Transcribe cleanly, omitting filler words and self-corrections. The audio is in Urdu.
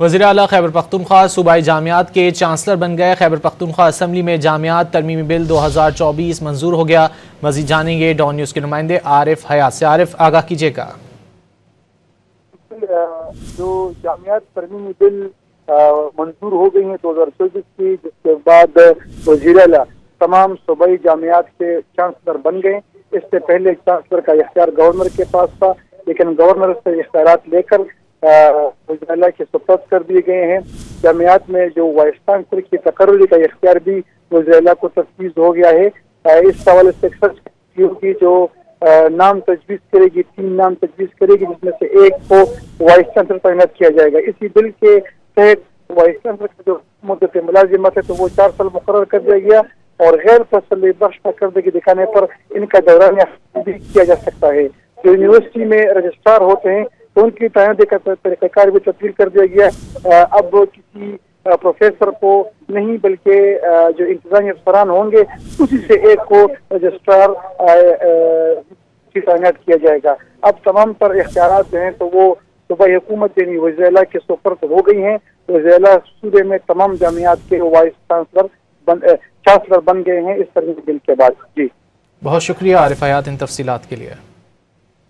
وزیر اعلیٰ خیبر پختونخوا صوبائی جامعات کے چانسلر بن گئے۔ خیبر پختونخوا اسمبلی میں جامعات ترمیمی بل 2024 منظور ہو گیا۔ مزید جانیں گے ڈان نیوز کے نمائندے عارف حیات سے۔ عارف، آگاہ کیجیے گا۔ جو جامعات ترمیمی بل منظور ہو گئی ہیں 2024 کی، جس کے بعد وزیر اعلیٰ تمام صوبائی جامعات کے چانسلر بن گئے۔ اس سے پہلے چانسلر کا اختیار گورنر کے پاس تھا، لیکن گورنر سے اختیارات لے کر وزیر اعلیٰ کے سپرد کر دیے گئے ہیں۔ جامعات میں جو وائس چانسلر کی تقرری کا اختیار بھی وزیر اعلیٰ کو تفویض ہو گیا ہے۔ اس حوالے سے ہوگی جو نام تجویز کرے گی، 3 نام تجویز کرے گی، جس میں سے ایک کو وائس چانسلر تعینات کیا جائے گا۔ اسی بل کے تحت وائس چانسلر کی جو مدت ملازمت ہے تو وہ 4 سال مقرر کر دیا گیا، اور غیر تسلی بخش کارکردگی دکھانے پر ان کا دوران بھی کیا جا سکتا ہے۔ جو یونیورسٹی میں رجسٹرار ہوتے ہیں تو ان کی تعیناتی کا طریقہ کار بھی تبدیل کر دیا گیا۔ اب کسی پروفیسر کو نہیں، بلکہ جو انتظامی افسران ہوں گے اسی سے ایک کو رجسٹرار کی تعینات کیا جائے گا۔ اب تمام تر اختیارات جو ہیں تو وہ صوبائی حکومت یعنی وزیر اعلیٰ کے سپرد ہو گئی ہیں۔ وزیر اعلیٰ صوبے میں تمام جامعات کے وائس چانسلر بن گئے ہیں اس ترمیمی بل کے بعد۔ جی بہت شکریہ عارف حیات ان تفصیلات کے لیے۔